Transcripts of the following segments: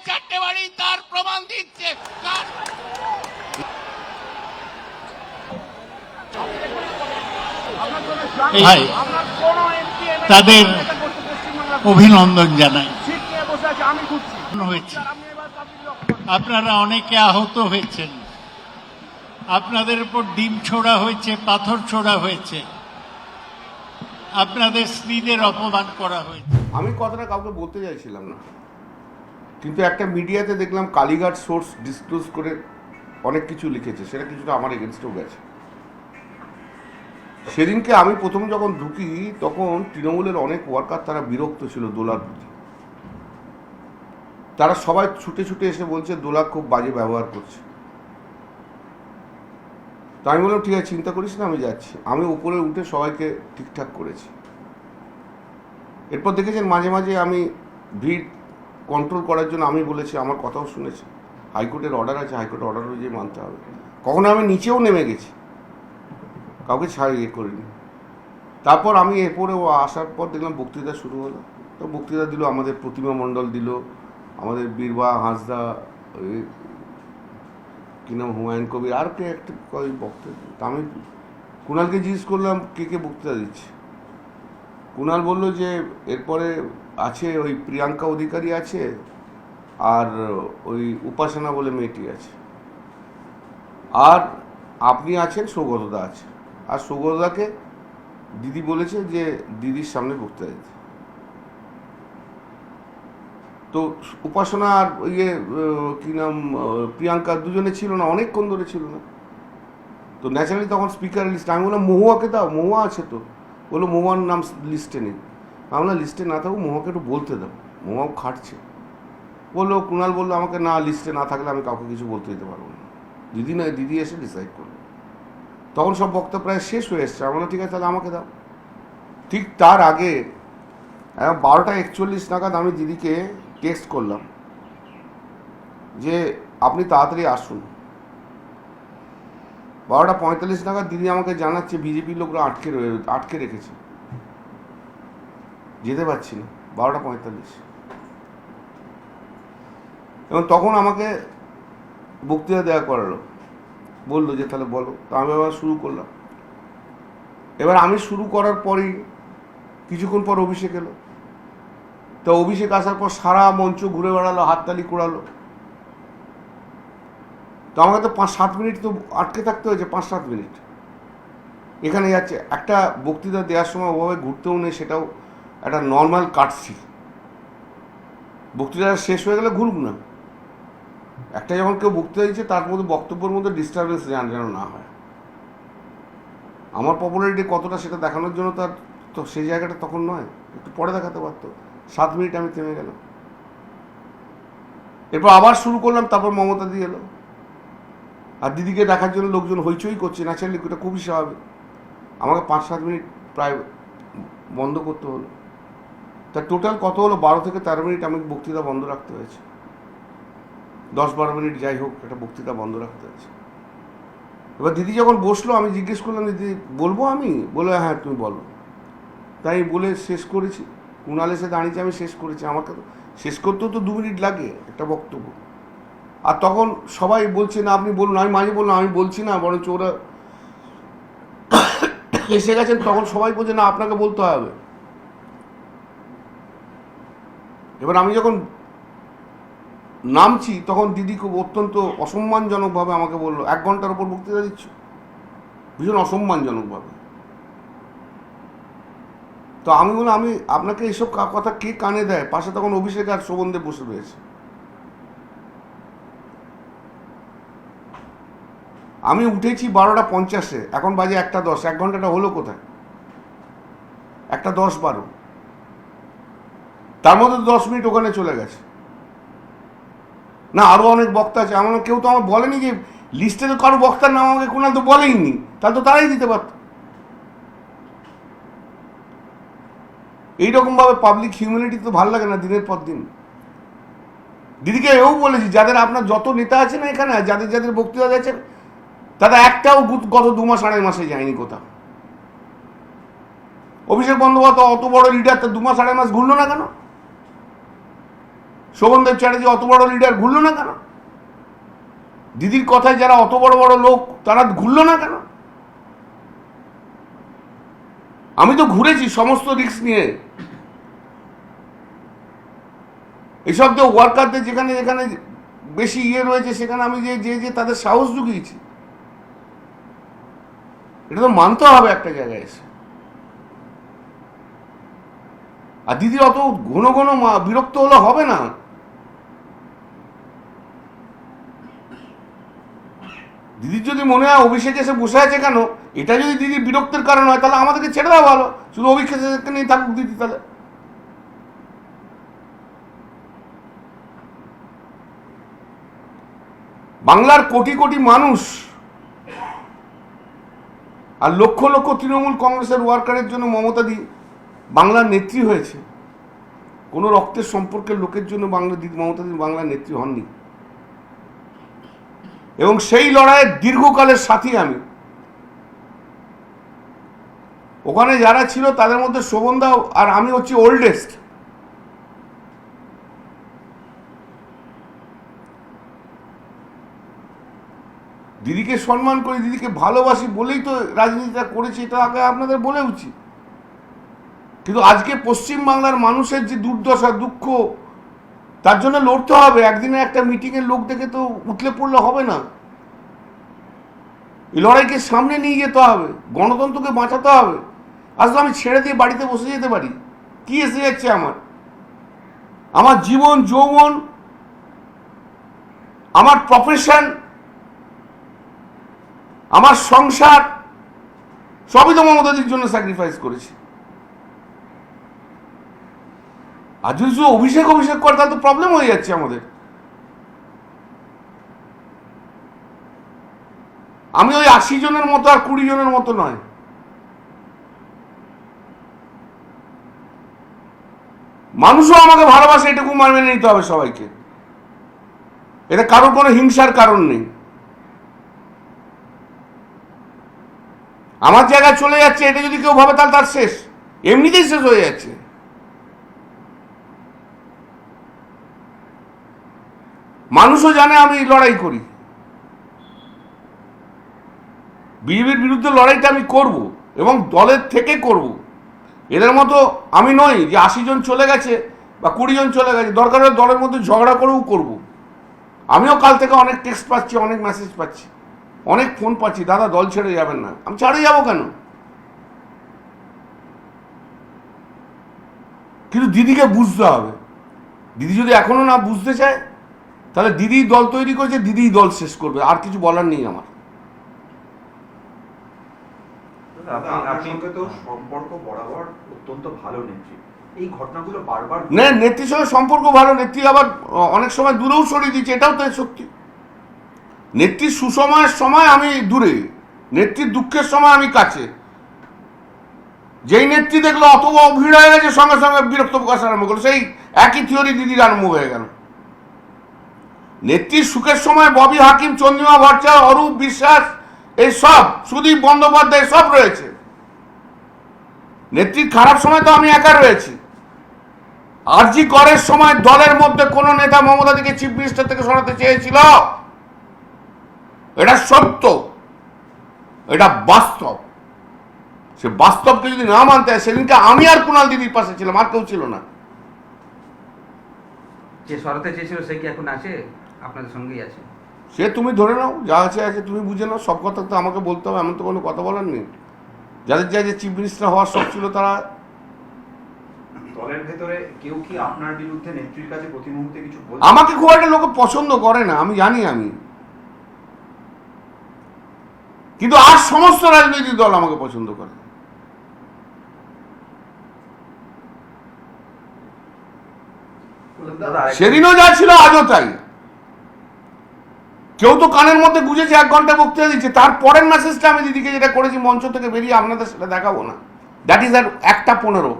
চারটে বাড়ি তার প্রমাণ দিচ্ছে। ভাই তাদের অভিনন্দন জানাই। হয়েছে আপনারা অনেকে আহত হয়েছেন, আপনাদের উপর ডিম ছোড়া হয়েছে, পাথর ছোড়া হয়েছে, আপনাদের স্ত্রীদের অপমান করা হয়েছে। আমি কথাটা কাউকে বলতে চাইছিলাম না, কিন্তু একটা মিডিয়াতে দেখলাম কালীঘাট সোর্স ডিসক্লোজ করে অনেক কিছু লিখেছে, সেটা কিছুটা আমার এগেনস্টেও গেছে। সেদিনকে আমি প্রথম যখন ঢুকি তখন তৃণমূলের অনেক ওয়ার্কার তারা বিরক্ত ছিল দোলার প্রতি। তারা সবাই ছুটে ছুটে এসে বলছে দোলা খুব বাজে ব্যবহার করছে। তো আমি বললাম ঠিক আছে, চিন্তা করিস না, আমি যাচ্ছি। আমি উপরে উঠে সবাইকে ঠিকঠাক করেছি। এরপর দেখেছেন মাঝে মাঝে আমি ভিড় কন্ট্রোল করার জন্য আমি বলেছি, আমার কথাও শুনেছি, হাইকোর্টের অর্ডার আছে, হাইকোর্টের অর্ডার অনুযায়ী মানতে হবে। কখনো আমি নিচেও নেমে গেছি, কাউকে ছাড়িয়ে করিনি। তারপর আমি এরপরে আসার পর দেখলাম বক্তৃতা শুরু হলো। তো বক্তৃতা দিল আমাদের প্রতিমা মণ্ডল, দিল আমাদের বীরবা হাঁসদা, কি নাম হুমায়ুন কবির, আর কে একটা বক্তৃতা। তা আমি কুণালকে জিজ্ঞেস করলাম কে কে বক্তৃতা দিচ্ছে। কুণাল বলল যে এরপরে আছে ওই প্রিয়াঙ্কা অধিকারী আছে, আর ওই উপাসনা বলে মেয়েটি আছে, আর আপনি আছেন, সৌগতদা আছে। আর সৌগতদাকে দিদি বলেছে যে দিদির সামনে বক্তৃতা দিতে। তো উপাসনা আর ইয়ে কি নাম প্রিয়াঙ্কা দুজনে ছিল না, অনেকক্ষণ ধরে ছিল না। তো ন্যাচারালি তখন স্পিকার লিস্ট, আমি বললাম মহুয়াকে দাও, মহুয়া আছে তো। বললো মহুয়ার নাম লিস্টে নেই। আমি বললাম লিস্টে না থাকুক, মহুয়াকে একটু বলতে দাও, মহুয়াও খাটছে। বললো কুণাল বললো আমাকে, না লিস্টে না থাকলে আমি কাউকে কিছু বলতে দিতে পারবো না, দিদি নয়, দিদি এসে ডিসাইড করলো। তখন সব বক্তব্য প্রায় শেষ হয়ে এসছে। আমি বললাম ঠিক আছে তাহলে আমাকে দাও। ঠিক তার আগে 12:41 নাগাদ আমি দিদিকে টেক্সট করলাম যে আপনি তাড়াতাড়ি আসুন। 12:45 নাগাদ দিদি আমাকে জানাচ্ছে বিজেপির লোকরা আটকে রেখেছে, যেতে পারছি না। 12:45 এবং তখন আমাকে বক্তৃতা দেওয়া করালো, বললো যে তাহলে বলো। তো আমি আবার শুরু করলাম। এবার আমি শুরু করার পরেই কিছুক্ষণ পর অভিষেক এলো। তো অভিষেক আসার পর সারা মঞ্চ ঘুরে বেড়ালো, হাততালি কুড়ালো। তো আমাকে তো 5-7 মিনিট তো আটকে থাকতে হয়েছে, 5-7 মিনিট। এখানে যাচ্ছে একটা বক্তৃতা দেওয়ার সময় ওভাবে ঘুরতেও নেই, সেটাও একটা নর্মাল কাটছি। বক্তৃতা শেষ হয়ে গেলে ঘুরুক না। একটা যখন কেউ বক্তৃতা দিচ্ছে তার মধ্যে বক্তব্যের মধ্যে ডিস্টারবেন্স যেন না হয়। আমার পপুলারিটি কতটা সেটা দেখানোর জন্য তার তো সেই জায়গাটা তখন নয়, একটু পরে দেখাতে পারতো। 7 মিনিট আমি থেমে গেলাম। এরপর আবার শুরু করলাম। তারপর মমতা দিয়ে এলো, আর দিদিকে দেখার জন্য লোকজন হইচই করছে, ন্যাচারালি এটা খুবই স্বাভাবিক। আমাকে 5-7 মিনিট প্রায় বন্ধ করতে হলো। তা টোটাল কত হলো, 12 থেকে 13 মিনিট আমি বক্তৃতা বন্ধ রাখতে হয়েছে। 10-12 মিনিট যাই হোক, একটা বক্তৃতা বন্ধ রাখতে হয়েছে। এবার দিদি যখন বসলো আমি জিজ্ঞেস করলাম দিদি বলবো, আমি বলে হ্যাঁ তুমি বলো। তাই বলে শেষ করেছি। কুণাল এসে দাঁড়িয়েছে, আমি শেষ করেছি। আমাকে তো শেষ করতেও তো 2 মিনিট লাগে একটা বক্তব্য। আর তখন সবাই বলছে না আপনি বলুন। আমি মাঝে বললাম আমি বলছি না, বরঞ্চ ওরা এসে গেছেন। তখন সবাই বলছে না আপনাকে বলতে হবে। এবার আমি যখন নামছি তখন দিদি খুব অত্যন্ত অসম্মানজনকভাবে আমাকে বললো 1 ঘন্টার ওপর বক্তৃতা দিচ্ছ, ভীষণ অসম্মানজনকভাবে। তো আমি বললাম আমি আপনাকে এইসব কথা কে কানে দেয়? পাশে তখন অভিষেক আর শোভনদেব বসে রয়েছে। আমি উঠেছি 12:50-এ, এখন বাজে 1:10। 1 ঘন্টাটা হলো কোথায়? 1:10-12, তার মধ্যে 10 মিনিট ওখানে চলে গেছে। না আরো অনেক বক্তা আছে, আমার কেউ তো আমার বলেনি যে লিস্টে তো কারো বক্তার নাম আমাকে কোনাল তো বলেইনি, তাহলে তো তারাই দিতে পারত। এইরকম ভাবে পাবলিক হিউম্যানিটি তো ভালো লাগে না দিনের পর দিন। দিদিকে এও বলেছি যাদের আপনার যত নেতা আছে না এখানে, যাদের যাদের বক্তৃতা দিয়েছে তারা একটাও গত 2 মাস 2.5 মাসে যায়নি কোথাও। অভিষেক বন্দ্যোপাধ্যায় অত বড় লিডার, তো 2 মাস 2.5 মাস ঘুরলো না কেন? শোভনদেব চ্যাটার্জি অত বড় লিডার ঘুরল না কেন? দিদির কথায় যারা অত বড় বড় লোক তারা ঘুরল না কেন? আমি তো ঘুরেছি সমস্ত রিস্ক নিয়ে। এসব তো ওয়ার্কারদের যেখানে যেখানে বেশি রয়েছে সেখানে আমি যে তাদের সাহস জুগিয়েছি। এটা তো মানতে হবে একটা জায়গায় এসে। আর দিদি অত ঘন ঘন বিরক্ত হলে হবে না। দিদির যদি মনে হয় অভিষেক এসে বসে আছে কেন, এটা যদি দিদির বিরক্তের কারণ হয় তাহলে আমাদেরকে ছেড়ে দেওয়া ভালো, শুধু অভিষেক নিয়ে থাকুক দিদি। তাহলে বাংলার কোটি কোটি মানুষ আর লক্ষ লক্ষ তৃণমূল কংগ্রেসের ওয়ার্কারের জন্য মমতা দি বাংলার নেত্রী হয়েছে। কোনো রক্তের সম্পর্কের লোকের জন্য মমতা দি বাংলার নেত্রী হননি। এবং সেই লড়াইয়ের দীর্ঘকালের সাথী আমি। ওখানে যারা ছিল তাদের মধ্যে শোভনদা আর আমি হচ্ছি ওল্ডেস্ট। দিদিকে সম্মান করি, দিদিকে ভালোবাসি বলেই তো রাজনীতিটা করেছি, এটা আগে আপনাদের বলে উচিত। কিন্তু আজকে পশ্চিমবাংলার মানুষের যে দুর্দশা দুঃখ, তার জন্য লড়তে হবে। একদিনে একটা মিটিংয়ের লোক দেখে তো উঠলে পড়লে হবে না। এই লড়াইকে সামনে নিয়ে যেতে হবে, গণতন্ত্রকে বাঁচাতে হবে। আসলে আমি ছেড়ে দিয়ে বাড়িতে বসে যেতে পারি? কি এসে যাচ্ছে আমার জীবন যৌবন, আমার প্রফেশন, আমার সংসার সবই তো মমতাদির জন্য স্যাক্রিফাইস করেছি। আর যদি শুধু অভিষেক করে তাহলে তো প্রবলেম হয়ে যাচ্ছে আমাদের। আমি ওই 80 জনের মতো আর 20 জনের মতো নয়। মানুষও আমাকে ভালোবাসে, এটুকু মেনে নিতে হবে সবাইকে। এটা কারোর কোনো হিংসার কারণ নেই। আমার জায়গায় চলে যাচ্ছে এটা যদি কেউ ভাবে তাহলে তার শেষ, এমনিতেই শেষ হয়ে যাচ্ছে। মানুষও জানে আমি লড়াই করি। বিজেপির বিরুদ্ধে লড়াইটা আমি করব এবং দলের থেকে করব। এদের মতো আমি নই যে 80 জন চলে গেছে বা 20 জন চলে গেছে, দরকার হলে দলের মধ্যে ঝগড়া করেও করব। আমিও কাল থেকে অনেক টেক্সট পাচ্ছি, অনেক মেসেজ পাচ্ছি, অনেক ফোন পাচ্ছি, দাদা দল ছেড়ে যাবেন না। আমি ছেড়ে যাবো কেন? কিন্তু দিদিকে বুঝতে হবে। দিদি যদি এখনো না বুঝতে চায় তাহলে দিদি দল তৈরি করেছে, দিদি দল শেষ করবে, আর কিছু বলার নেই আমার। আপনার সঙ্গে তো সম্পর্ক বরাবর অত্যন্ত ভালো নেত্রী, এই ঘটনাগুলো বারবার নেত্রীর সঙ্গে সম্পর্ক ভালো, নেত্রী আবার অনেক সময় দূরেও সরিয়ে দিচ্ছে, এটাও তো সত্যি। নেত্রীর সুসময়ের সময় আমি দূরে, নেত্রীর দুঃখের সময় আমি কাছে। যেই নেত্রী দেখলো অত ভিড় হয়ে গেছে, সঙ্গে সঙ্গে বিরক্ত প্রকাশ আরম্ভ করলো, সেই একই থিওরি দিদির আরম্ভ হয়ে গেল। নেত্রীর সুখের সময় ববি হাকিম, চন্দ্রিমা ভট্টাচার্য, অরূপ বিশ্বাস, এই সব, সুদীপ বন্দ্যোপাধ্যায় সব রয়েছে। নেত্রীর খারাপ সময় তো আমি একা রয়েছি। আরজি করের সময় দলের মধ্যে কোন নেতা মমতাদিকে চিফ মিনিস্টার থেকে সরাতে চেয়েছিল? এটা সত্য, এটা বাস্তব। সে বাস্তবকে যদি না মানতে হয়, সেদিনকে আমি আর কুণাল দিদির পাশে ছিলাম, আর কেউ ছিল না। যে সরাতে চেয়েছিল সে কি এখন আছে? আপনাদের সঙ্গেই আছে? সে তুমি ধরে নাও, যা আছে আছে, তুমি বুঝে নাও। সব কথা তো আমাকে বলতে হবে এমন তো কোনো কথা বলার নেই। যাদের যে চিফ মিনিস্টার হওয়ার শখ ছিল তারা। দলের ভেতরে কেউ কি আপনার বিরুদ্ধে নেত্রীর কাছে প্রতি মুহূর্তে কিছু বলছে? আমাকে খুব একটা লোকে পছন্দ করে না, আমি জানি। কিন্তু আর সমস্ত রাজনৈতিক দল আমাকে পছন্দ করে। সেদিনও যা ছিল আজও তাই। কেউ তো কানের মধ্যে গুঁজেছে 1 ঘন্টা বক্তৃতা দিচ্ছে, তারপরের মেসেজটা আমি দিদিকে যেটা করেছি মঞ্চ থেকে বেরিয়ে আপনাদের সেটা দেখাবো না। দ্যাট ইজ আর 1:15।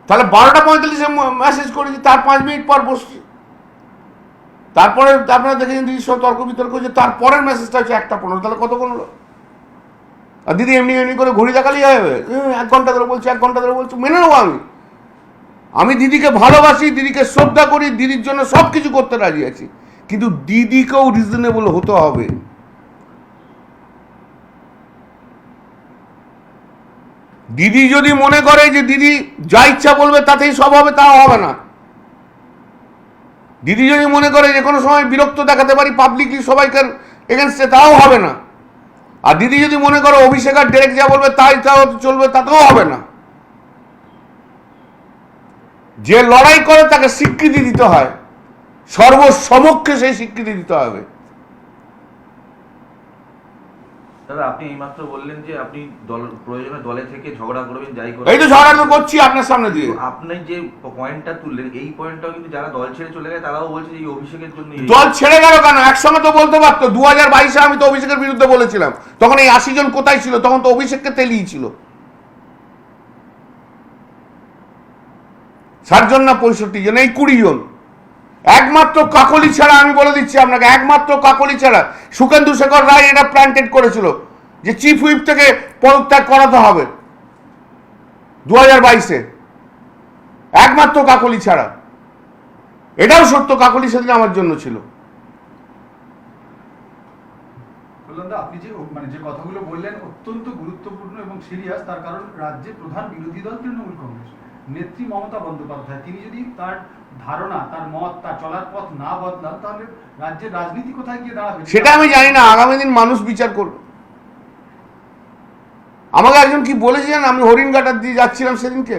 তাহলে 12:45 মেসেজ করেছি, তার 5 মিনিট পর বসছি। তারপরে আপনারা দেখেছেন দিদির সব তর্ক বিতর্ক হচ্ছে, তারপরের মেসেজটা হচ্ছে 1:15। তাহলে কতক্ষণ হলো? আর দিদি এমনি করে ঘড়ি দেখালেই যাবে? 1 ঘন্টা ধরে বলছি, 1 ঘন্টা ধরে বলছি, মেনে নেবো আমি। আমি দিদিকে ভালোবাসি, দিদিকে শ্রদ্ধা করি, দিদির জন্য সব কিছু করতে রাজি আছি, কিন্তু দিদিকেও রিজনেবল হতে হবে। দিদি যদি মনে করে যে দিদি যা ইচ্ছা বলবে তাতেই সব হবে, তাও হবে না। দিদি যদি মনে করে যে কোনো সময় বিরক্ত দেখাতে পারি পাবলিকলি সবাইকার এগেনস্টে, তাও হবে না। আর দিদি যদি মনে করে অভিষেক আর ডেরেক যা বলবে তাই তাও চলবে, তাতেও হবে না। যে লড়াই করে তাকে স্বীকৃতি দিতে হয়, সর্বসমক্ষে সেই স্বীকৃতি দিতে হবে। দাদা আপনি এইমাত্র বললেন যে আপনি দল প্রয়োজনে দলে থেকে ঝগড়া করবেন, যাই করবেন। এই তো ঝগড়া তো করছি আপনার সামনে দিয়ে। আপনি যে পয়েন্টটা তুললেন, এই পয়েন্টটাও কিন্তু যারা দল ছেড়ে চলে গেছে তারাও বলছে যে এই অভিষেকের জন্য। দল ছেড়ে গেল কেন? একসঙ্গে তো বলতে পারতো। 2022-এ আমি তো অভিষেকের বিরুদ্ধে বলেছিলাম, তখন এই 80 জন কোথায় ছিল? তখন তো অভিষেককে তেলিয়েছিল। 60 জন না 65 জন, এই 20 জন। একমাত্র কাকলি ছাড়া, আমি বলে দিচ্ছি আপনাকে, একমাত্র কাকলি ছাড়া সুখেন্দু শেখর রায় এটা প্ল্যান্টেড করেছিল যে চিফ হুইপ থেকে পদত্যাগ করাতে হবে 2022-এ, একমাত্র কাকলি ছাড়া। এটাও সত্য, কাকলি সেদিন আমার জন্য ছিল। কল্যাণদা, আপনি যে যে কথাগুলো বললেন অত্যন্ত গুরুত্বপূর্ণ এবং সিরিয়াস, তার কারণ রাজ্যে প্রধান বিরোধী দল তৃণমূল কংগ্রেস, নেত্রী মমতা বন্দ্যোপাধ্যায়, তিনি যদি তার ধারণা, তার মত, তার চলার পথ না বদলান, তাহলে রাজ্যের রাজনীতি কোথায় গিয়ে দাঁড়াবে সেটা আমি জানি না, আগামী দিন মানুষ বিচার করবে। আমাকে একজন কি বলেছে জানেন? আমি হরিণঘাটার দিয়ে যাচ্ছিলাম সেদিনকে,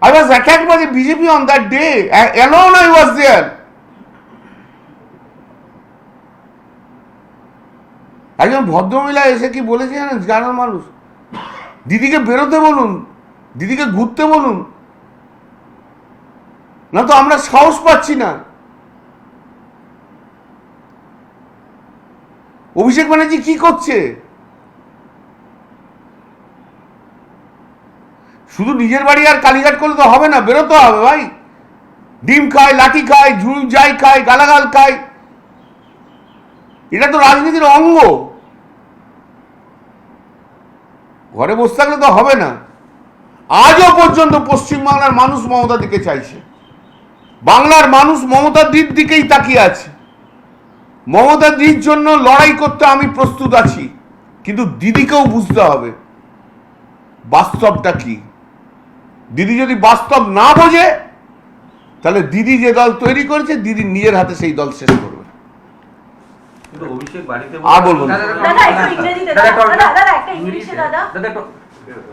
I was attacked by the BJP on that day. Alone I was there. একজন ভদ্রমহিলা এসে কি বলেছে জানেন? জানার মানুষ, দিদিকে বেরোতে বলুন, দিদিকে ঘুরতে বলুন, না তো আমরা সাহস পাচ্ছি না। অভিষেক ব্যানার্জি কি করছে? শুধু নিজের বাড়ি আর কালীঘাট করলে তো হবে না, বেরোতে হবে ভাই। ডিম খায়, লাঠি খায়, ঝুল যাই খায়, গালাগাল খায়, এটা তো রাজনীতির অঙ্গ। ঘরে বসে থাকলে তো হবে না। আজও পর্যন্ত পশ্চিমবাংলার মানুষ মমতা দিকে চাইছে, বাংলার মানুষ মমতা দিদির দিকেই তাকিয়ে আছে। মমতা দিদির জন্য লড়াই করতে আমি প্রস্তুত আছি, কিন্তু দিদিকেও বুঝতে হবে বাস্তবটা কি। দিদি যদি বাস্তব না বোঝে, তাহলে দিদি যে দল তৈরি করেছে, দিদি নিজের হাতে সেই দল শেষ করবে। কিন্তু অভিষেক বাড়িতে আর বলবো না। দাদা, দাদা একটু ইংরেজিতে দাদা, দাদা একটা ইংলিশে দাদা। দাদা একটু